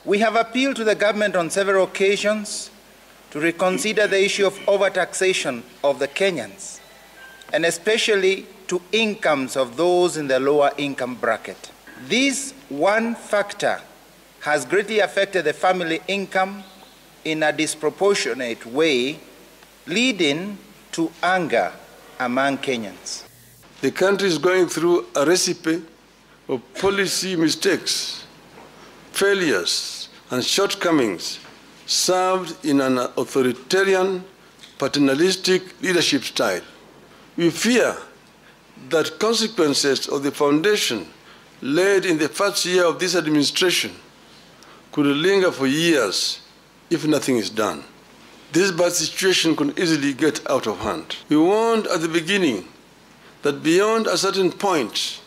We have appealed to the government on several occasions to reconsider the issue of overtaxation of the Kenyans, and especially to incomes of those in the lower income bracket. This one factor has greatly affected the family income in a disproportionate way, leading to anger among Kenyans. The country is going through a recipe of policy mistakes, failures, and shortcomings served in an authoritarian, paternalistic leadership style. We fear that consequences of the foundation laid in the first year of this administration could linger for years if nothing is done. This bad situation could easily get out of hand. We warned at the beginning that beyond a certain point,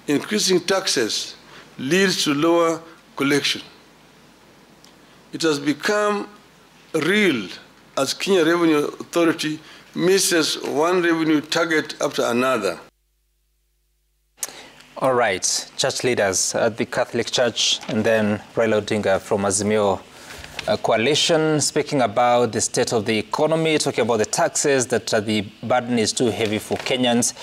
increasing taxes leads to lower collection. It has become real as Kenya Revenue Authority misses one revenue target after another. All right, church leaders at the Catholic Church and then Raila Odinga from Azimio coalition speaking about the state of the economy, talking about the taxes, that the burden is too heavy for Kenyans.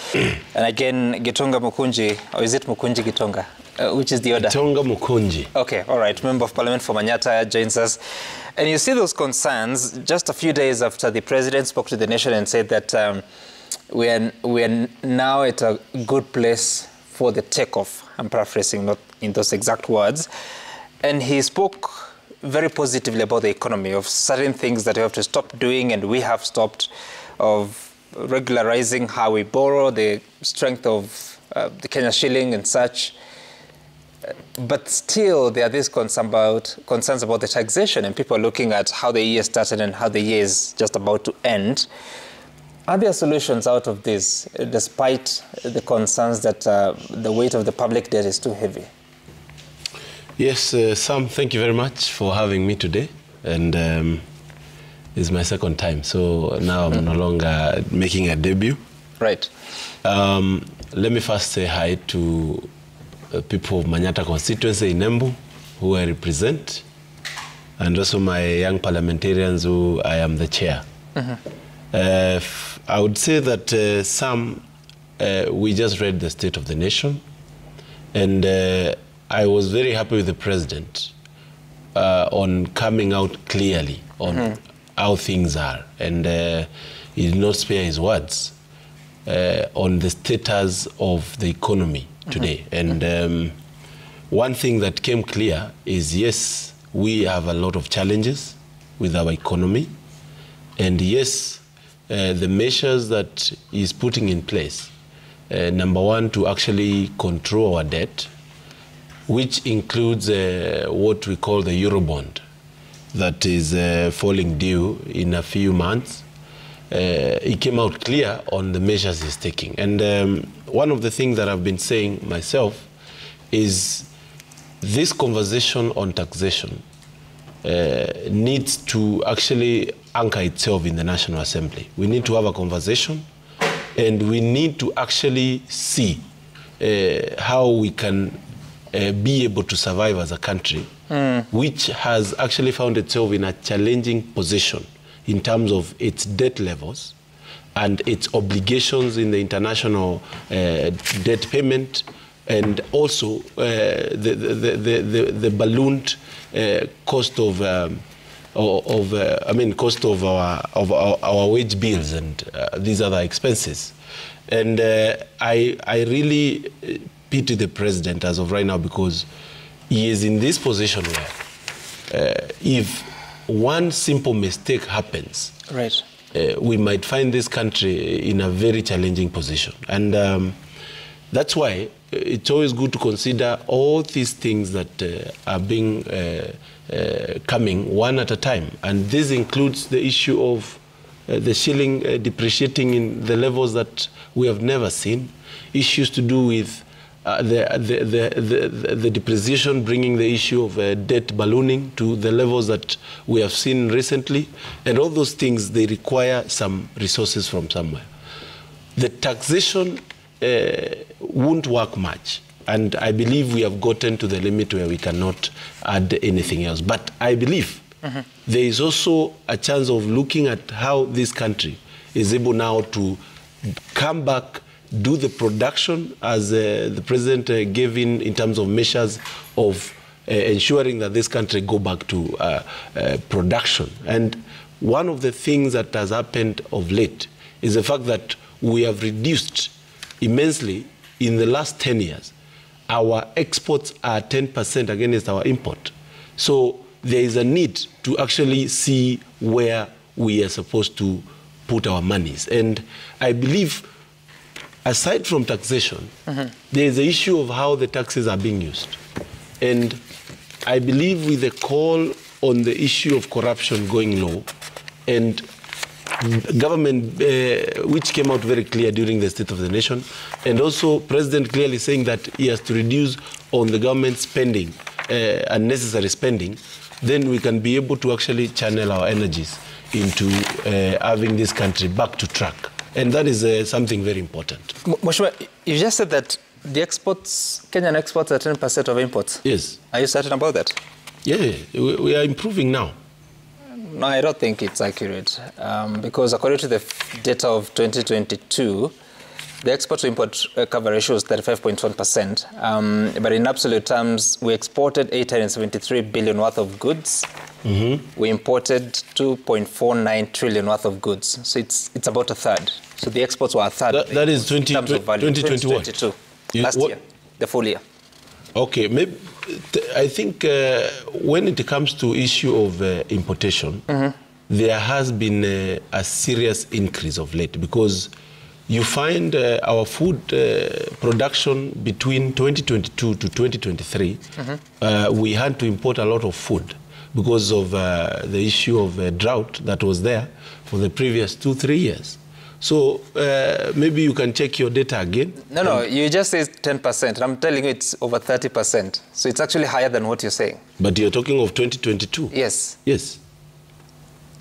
And again, Gitonga Mukunji, or is it Mukunji Gitonga? Which is the order? Gitonga Mukunji. Okay, all right. Member of Parliament for Manyata joins us. And you see those concerns just a few days after the president spoke to the nation and said that we are now at a good place for the takeoff. I'm paraphrasing, not in those exact words. And he spoke very positively about the economy, of certain things that we have to stop doing, and we have stopped, of regularizing how we borrow, the strength of the Kenya shilling and such. But still, there are these concerns about the taxation, and people are looking at how the year started and how the year is just about to end. Are there solutions out of this, despite the concerns that the weight of the public debt is too heavy? Yes, Sam, thank you very much for having me today. And it's my second time, so now I'm no longer making a debut. Right. Let me first say hi to people of Manyata constituency in Embu, who I represent, and also my young parliamentarians, who I am the chair. I would say that Sam, we just read the State of the Nation, and I was very happy with the president on coming out clearly on how things are, and he did not spare his words on the status of the economy today. And one thing that came clear is, yes, we have a lot of challenges with our economy, and yes, the measures that he's putting in place, number one, to actually control our debt, which includes what we call the Eurobond that is falling due in a few months. He came out clear on the measures he's taking. And one of the things that I've been saying myself is this conversation on taxation needs to actually anchor itself in the National Assembly. We need to have a conversation, and we need to actually see how we can be able to survive as a country, which has actually found itself in a challenging position in terms of its debt levels and its obligations in the international debt payment, and also the ballooned cost of cost of our wage bills and these other expenses. And I really pity the president as of right now, because he is in this position where if one simple mistake happens, right, we might find this country in a very challenging position. And that's why it's always good to consider all these things that are being coming one at a time. And this includes the issue of the shilling depreciating in the levels that we have never seen, issues to do with the depreciation bringing the issue of debt ballooning to the levels that we have seen recently. And all those things, they require some resources from somewhere. The taxation won't work much And I believe we have gotten to the limit where we cannot add anything else. But I believe there is also a chance of looking at how this country is able now to come back, do the production as the president gave in terms of measures of ensuring that this country go back to production. And one of the things that has happened of late is the fact that we have reduced immensely in the last 10 years. Our exports are 10% against our import. So there is a need to actually see where we are supposed to put our monies. And I believe, aside from taxation, there is the issue of how the taxes are being used. And I believe with the call on the issue of corruption going low, and government, which came out very clear during the State of the Nation, and also President clearly saying that he has to reduce on the government spending, unnecessary spending, then we can be able to actually channel our energies into having this country back to track. And that is something very important. Mheshimiwa, you just said that the exports, Kenyan exports are 10% of imports. Yes. Are you certain about that? Yeah, we are improving now. No, I don't think it's accurate because according to the data of 2022, the export-to-import cover ratio is 35.1%. But in absolute terms, we exported 873 billion worth of goods. We imported 2.49 trillion worth of goods. So it's about a third. So the exports were a third. That is 2022. Last year, the full year. Okay, maybe I think when it comes to issue of importation, there has been a serious increase of late, because you find our food production between 2022 to 2023, we had to import a lot of food because of the issue of drought that was there for the previous 2-3 years. So maybe you can check your data again. No, you just said 10%. I'm telling you it's over 30%. So it's actually higher than what you're saying. But you're talking of 2022? Yes. Yes.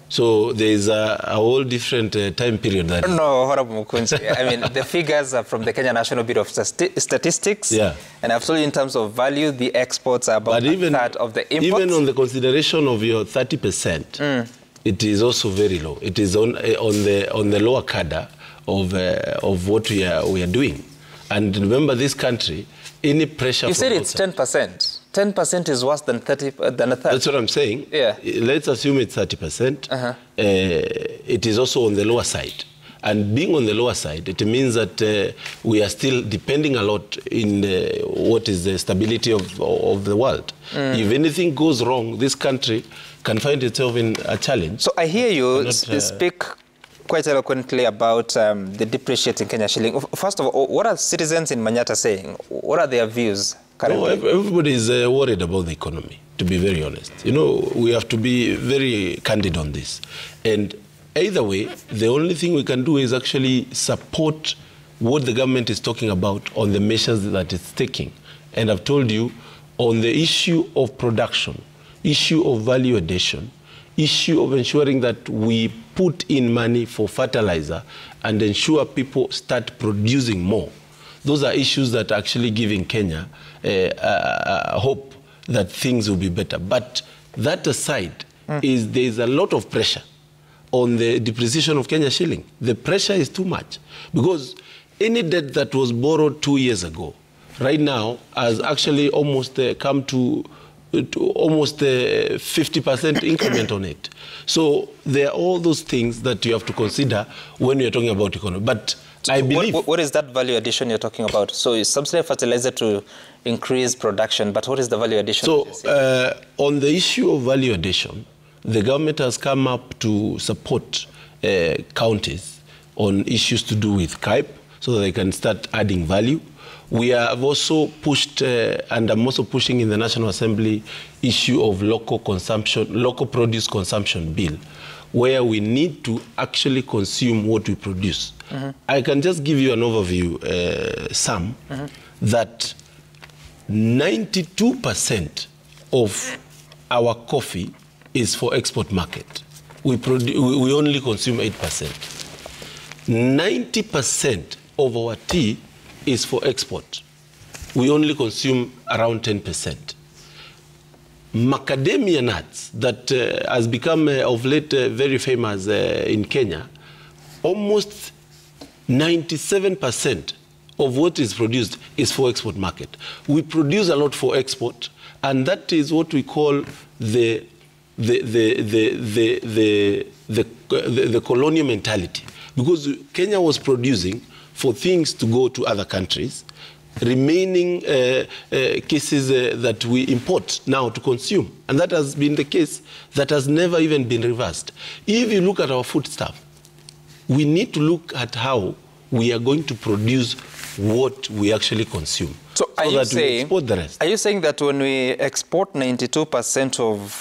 So there is a whole different time period. That no, Honorable Mukunji. I mean, the figures are from the Kenya National Bureau of Statistics. Yeah. And I've told you in terms of value, the exports are about a third of the imports. Even on the consideration of your 30%, it is also very low. It is on the lower cadre of what we are doing. And remember, this country, any pressure. You said it's 10%. 10% is worse than a third. That's what I'm saying. Yeah. Let's assume it's 30%. It is also on the lower side. And being on the lower side, it means that we are still depending a lot in what is the stability of the world. If anything goes wrong, this country can find itself in a challenge. So I hear you speak quite eloquently about the depreciating Kenya shilling. First of all, what are citizens in Manyata saying? What are their views currently? No, everybody is worried about the economy, to be very honest. You know, we have to be very candid on this. And either way, the only thing we can do is actually support what the government is talking about on the measures that it's taking. And I've told you, on the issue of production, issue of value addition, issue of ensuring that we put in money for fertilizer and ensure people start producing more. Those are issues that are actually giving Kenya hope that things will be better. But that aside, there is a lot of pressure on the depreciation of Kenya shilling. The pressure is too much, because any debt that was borrowed 2 years ago, right now has actually almost come to almost 50% increment on it. So there are all those things that you have to consider when you're talking about economy. But I believe... What is that value addition you're talking about? So it's subsidy fertilizer to increase production, but what is the value addition? So on the issue of value addition, the government has come up to support counties on issues to do with CAIP so that they can start adding value. We have also pushed, and I'm also pushing in the National Assembly, issue of local consumption, local produce consumption bill, where we need to actually consume what we produce. I can just give you an overview, Sam, that 92% of our coffee is for export market. We only consume 8%. 90% of our tea is for export. we only consume around 10%. Macadamia nuts, that has become of late very famous in Kenya, almost 97% of what is produced is for export market. We produce a lot for export, and that is what we call the colonial mentality. Because Kenya was producing for things to go to other countries, remaining cases that we import now to consume. And that has been the case that has never even been reversed. If you look at our foodstuff, we need to look at how we are going to produce what we actually consume. So are you saying that when we export 92%